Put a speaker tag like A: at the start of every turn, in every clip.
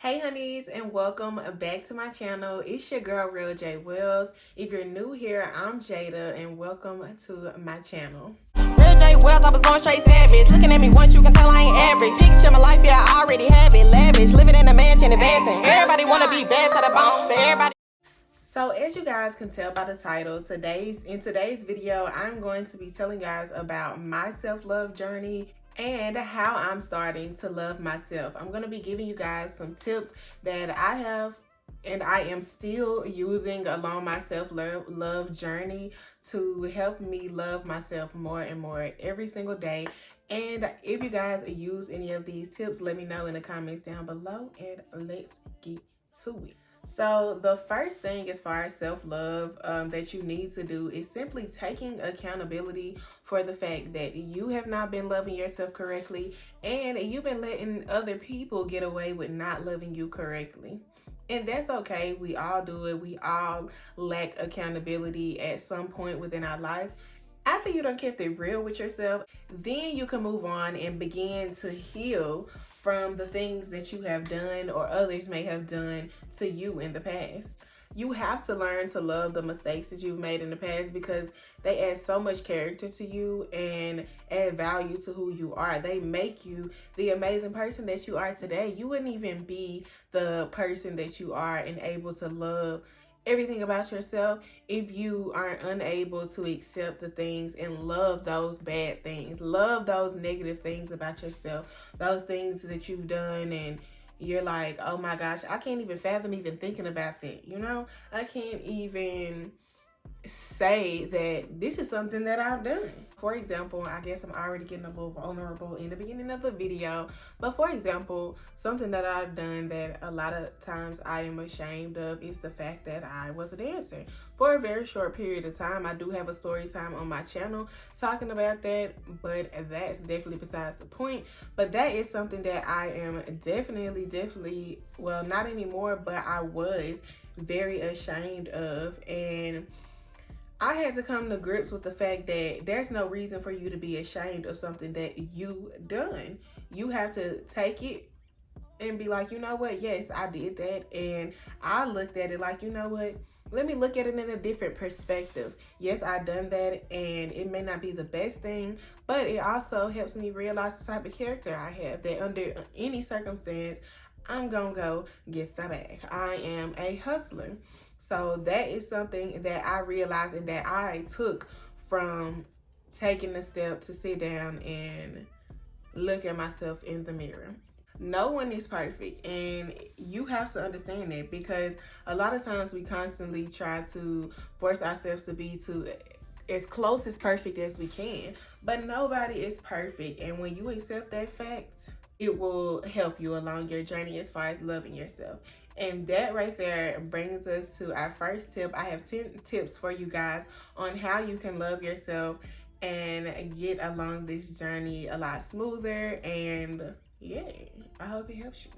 A: Hey honeys, and welcome back to my channel. It's your girl Real J Wells. If you're new here, I'm Jada and welcome to my channel.
B: Real J Wells, I was going straight savage. Looking at me once, you can tell I ain't average. Picture my life, yeah, I already have it. Lavish, living in a mansion, advancing. Everybody wanna be bad to the bone, but everybody.
A: So as you guys can tell by the title, in today's video, I'm going to be telling you guys about my self-love journey and how I'm starting to love myself. I'm going to be giving you guys some tips that I have and I am still using along my self-love journey to help me love myself more and more every single day. And if you guys use any of these tips, let me know in the comments down below and let's get to it. So the first thing as far as self-love that you need to do is simply taking accountability for the fact that you have not been loving yourself correctly and you've been letting other people get away with not loving you correctly. And that's okay. We all do it. We all lack accountability at some point within our life. After you done kept it real with yourself, then you can move on and begin to heal from the things that you have done or others may have done to you in the past. You have to learn to love the mistakes that you've made in the past because they add so much character to you and add value to who you are. They make you the amazing person that you are today. You wouldn't even be the person that you are and able to love everything about yourself if you aren't unable to accept the things and love those bad things, love those negative things about yourself, those things that you've done and you're like, oh my gosh, I can't even fathom even thinking about that. I can't even say that this is something that I've done. For example, I guess I'm already getting a little vulnerable in the beginning of the video, but for example, something that I've done that a lot of times I am ashamed of is the fact that I was a dancer for a very short period of time. I do have a story time on my channel talking about that, but that's definitely besides the point. But that is something that I am definitely, well, not anymore, but I was very ashamed of, and I had to come to grips with the fact that there's no reason for you to be ashamed of something that you done. You have to take it and be like, you know what? Yes, I did that. And I looked at it like, you know what? Let me look at it in a different perspective. Yes, I done that and it may not be the best thing, but it also helps me realize the type of character I have that under any circumstance, I'm gonna go get the bag. I am a hustler. So that is something that I realized and that I took from taking the step to sit down and look at myself in the mirror. No one is perfect, and you have to understand that because a lot of times we constantly try to force ourselves to be as close as perfect as we can, but nobody is perfect. And when you accept that fact, it will help you along your journey as far as loving yourself. And that right there brings us to our first tip. I have 10 tips for you guys on how you can love yourself and get along this journey a lot smoother. And yeah, I hope it helps you.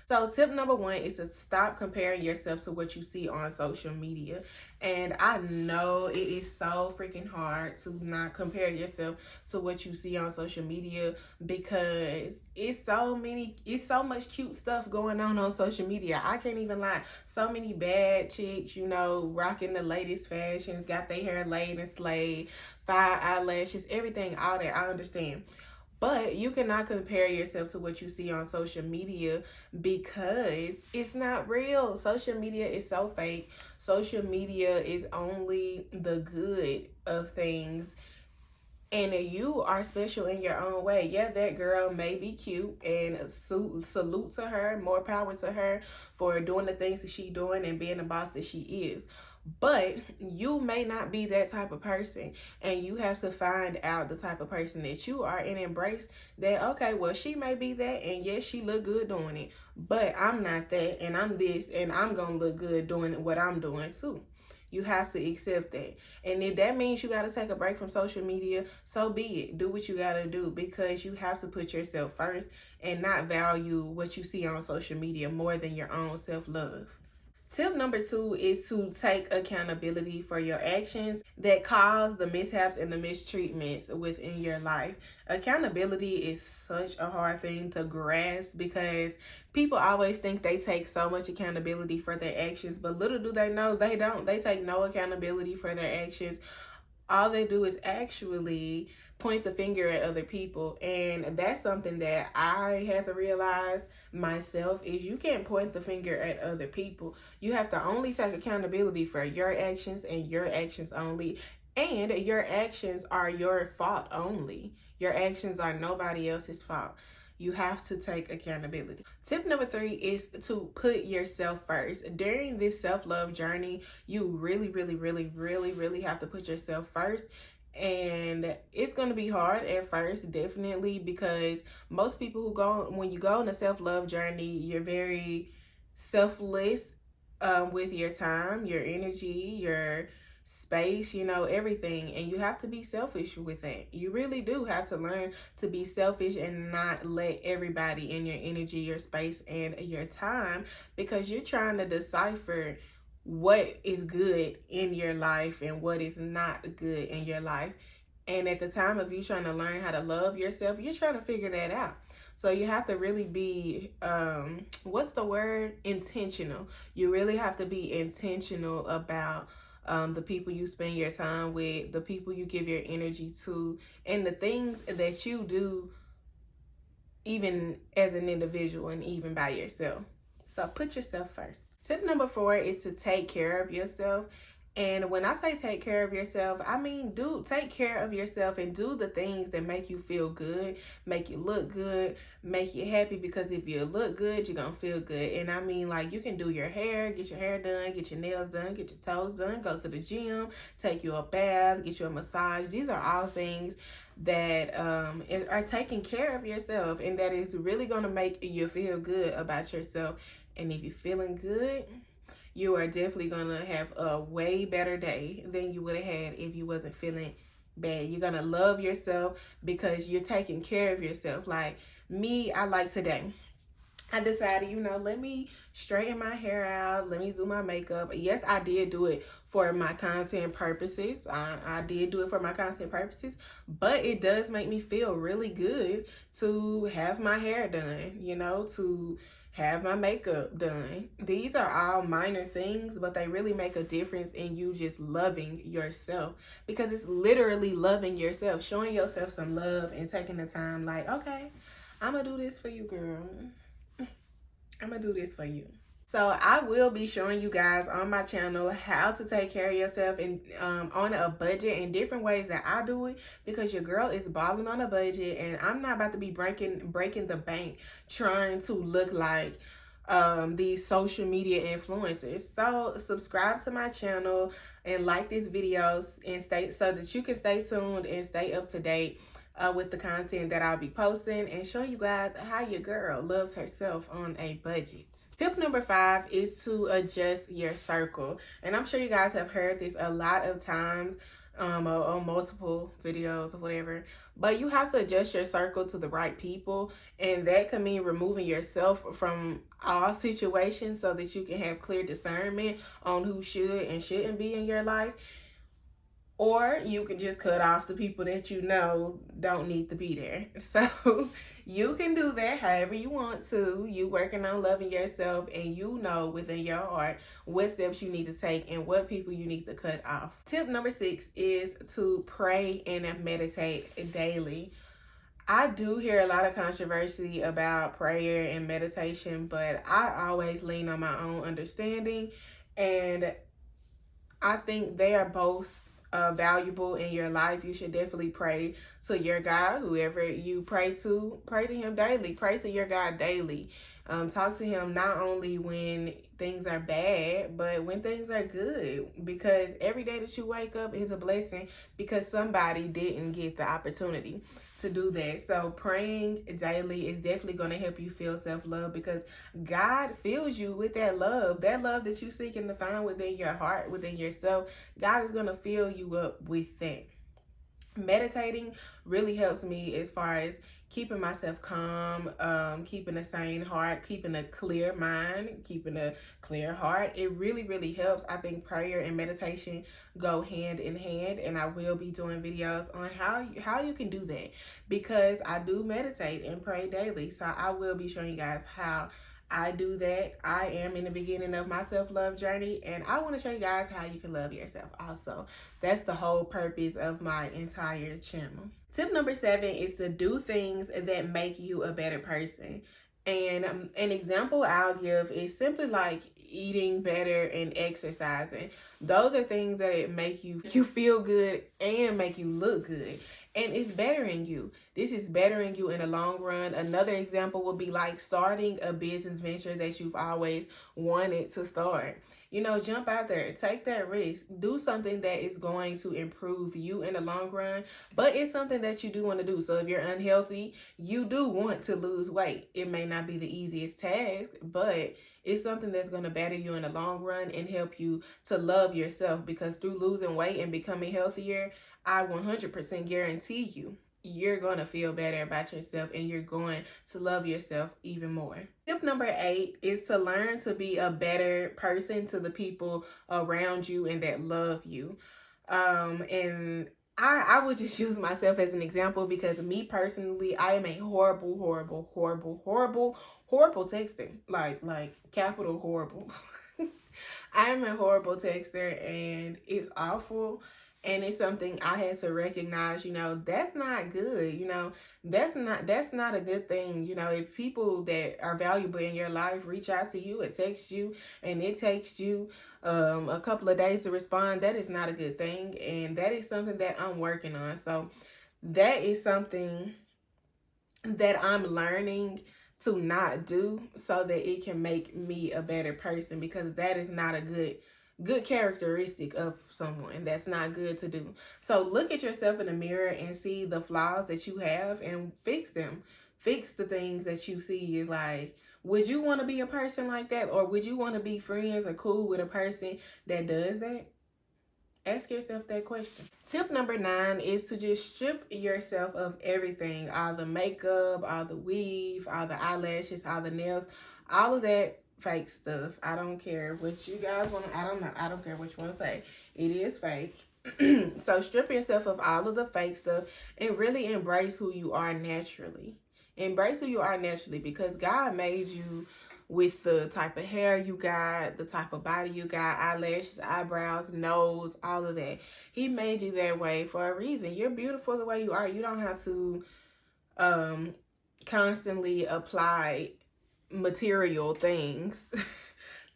A: So tip number one is to stop comparing yourself to what you see on social media. And I know it is so freaking hard to not compare yourself to what you see on social media because it's so much cute stuff going on social media. I can't even lie. So many bad chicks, rocking the latest fashions, got their hair laid and slayed, fire eyelashes, everything, all that. I understand. But you cannot compare yourself to what you see on social media because it's not real. Social media is so fake. Social media is only the good of things. And you are special in your own way. Yeah, that girl may be cute and salute to her, more power to her for doing the things that she's doing and being the boss that she is. But you may not be that type of person, and you have to find out the type of person that you are and embrace that. Okay, well, she may be that, and yes, she look good doing it, but I'm not that, and I'm this, and I'm gonna look good doing what I'm doing too. You have to accept that. And if that means you got to take a break from social media, so be it. Do what you got to do because you have to put yourself first and not value what you see on social media more than your own self-love. Tip number 2 is to take accountability for your actions that cause the mishaps and the mistreatments within your life. Accountability is such a hard thing to grasp because people always think they take so much accountability for their actions, but little do they know they don't. They take no accountability for their actions. All they do is actually point the finger at other people, and that's something that I had to realize myself, is you can't point the finger at other people. You have to only take accountability for your actions and your actions only, and your actions are your fault only. Your actions are nobody else's fault. You have to take accountability. Tip number 3 is to put yourself first. During this self-love journey, you really have to put yourself first. And it's going to be hard at first, definitely, because most people when you go on a self-love journey, you're very selfless with your time, your energy, your space, everything. And you have to be selfish with that. You really do have to learn to be selfish and not let everybody in your energy, your space, and your time, because you're trying to decipher what is good in your life and what is not good in your life. And at the time of you trying to learn how to love yourself, you're trying to figure that out. So you have to really be, what's the word? Intentional. You really have to be intentional about the people you spend your time with, the people you give your energy to, and the things that you do even as an individual and even by yourself. So put yourself first. Tip number 4 is to take care of yourself. And when I say take care of yourself, I mean take care of yourself and do the things that make you feel good, make you look good, make you happy, because if you look good, you're going to feel good. And I mean, like, you can do your hair, get your hair done, get your nails done, get your toes done, go to the gym, take you a bath, get you a massage. These are all things that are taking care of yourself, and that is really going to make you feel good about yourself. And if you're feeling good, you are definitely going to have a way better day than you would have had if you wasn't feeling bad. You're going to love yourself because you're taking care of yourself. Like me, today, I decided, let me straighten my hair out. Let me do my makeup. Yes, I did do it for my content purposes. I did do it for my content purposes, but it does make me feel really good to have my hair done, to have my makeup done. These are all minor things, but they really make a difference in you just loving yourself, because it's literally loving yourself, showing yourself some love and taking the time, like, okay, I'm gonna do this for you, girl. I'm gonna do this for you. So I will be showing you guys on my channel how to take care of yourself and on a budget, in different ways that I do it, because your girl is balling on a budget, and I'm not about to be breaking the bank trying to look like these social media influencers. So subscribe to my channel and like this video and so that you can stay tuned and stay up to date with the content that I'll be posting, and show you guys how your girl loves herself on a budget. Tip number 5 is to adjust your circle. And I'm sure you guys have heard this a lot of times on multiple videos or whatever, but you have to adjust your circle to the right people, and that can mean removing yourself from all situations so that you can have clear discernment on who should and shouldn't be in your life. Or you can just cut off the people that you know don't need to be there. So you can do that however you want to. You working on loving yourself, and you know within your heart what steps you need to take and what people you need to cut off. Tip number 6 is to pray and meditate daily. I do hear a lot of controversy about prayer and meditation, but I always lean on my own understanding, and I think they are both valuable in your life. You should definitely pray to your God. Whoever you pray to him daily. Pray to your God daily. Talk to him not only when things are bad, but when things are good, because every day that you wake up is a blessing, because somebody didn't get the opportunity to do that. So praying daily is definitely going to help you feel self-love, because God fills you with that love that you seek and to find within your heart, within yourself. God is going to fill you up with that. Meditating really helps me as far as keeping myself calm, keeping a sane heart, keeping a clear mind, keeping a clear heart. It really, really helps. I think prayer and meditation go hand in hand, and I will be doing videos on how you can do that, because I do meditate and pray daily. So I will be showing you guys how I do that. I am in the beginning of my self-love journey, and I want to show you guys how you can love yourself also. That's the whole purpose of my entire channel. Tip number 7 is to do things that make you a better person. And an example I'll give is simply like eating better and exercising. Those are things that make you feel good and make you look good. And it's bettering you. This is bettering you in the long run. Another example would be like starting a business venture that you've always wanted to start. You know, jump out there, take that risk, do something that is going to improve you in the long run, but it's something that you do want to do. So if you're unhealthy, you do want to lose weight. It may not be the easiest task, but it's something that's going to better you in the long run and help you to love yourself, because through losing weight and becoming healthier, I 100% guarantee you're going to feel better about yourself, and you're going to love yourself even more. Tip number 8 is to learn to be a better person to the people around you and that love you. And I would just use myself as an example, because me personally, I am a horrible texter. Like capital horrible. I am a horrible texter, and it's awful. And it's something I had to recognize, you know, that's not good. You know, that's not a good thing. You know, if people that are valuable in your life reach out to you, it texts you, and it takes you a couple of days to respond, that is not a good thing. And that is something that I'm working on. So that is something that I'm learning to not do, so that it can make me a better person, because that is not a good characteristic of someone. That's not good to do. So look at yourself in the mirror and see the flaws that you have and fix them. Fix the things that you see is like, would you want to be a person like that? Or would you want to be friends or cool with a person that does that? Ask yourself that question. Tip number 9 is to just strip yourself of everything. All the makeup, all the weave, all the eyelashes, all the nails, all of that fake stuff. I don't care what you guys want to, I don't care what you want to say. It is fake. So strip yourself of all of the fake stuff and really embrace who you are naturally. Embrace who you are naturally, because God made you with the type of hair you got, the type of body you got, eyelashes, eyebrows, nose, all of that. He made you that way for a reason. You're beautiful the way you are. You don't have to constantly apply material things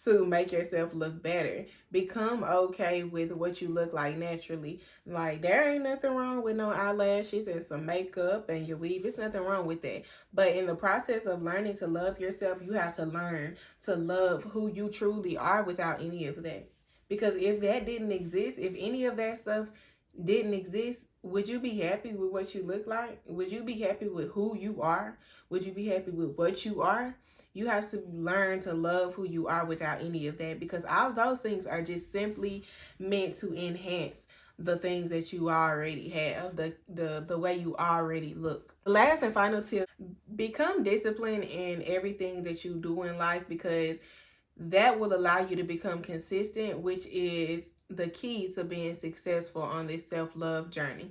A: to make yourself look better. Become okay with what you look like naturally. Like, there ain't nothing wrong with no eyelashes and some makeup and your weave. It's nothing wrong with that. But in the process of learning to love yourself, you have to learn to love who you truly are without any of that. Because if that didn't exist, if any of that stuff didn't exist, would you be happy with what you look like? Would you be happy with who you are? Would you be happy with what you are? You have to learn to love who you are without any of that, because all those things are just simply meant to enhance the things that you already have, the way you already look. Last and final tip, become disciplined in everything that you do in life, because that will allow you to become consistent, which is the key to being successful on this self-love journey.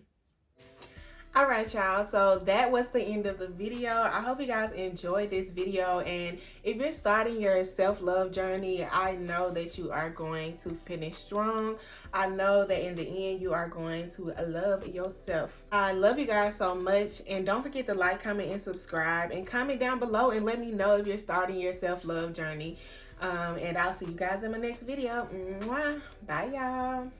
A: All right, y'all, so that was the end of the video. I hope you guys enjoyed this video, and if you're starting your self-love journey, I know that you are going to finish strong. I know that in the end you are going to love yourself. I love you guys so much, and don't forget to like, comment, and subscribe, and comment down below and let me know if you're starting your self-love journey. And I'll see you guys in my next video. Mwah. Bye, y'all.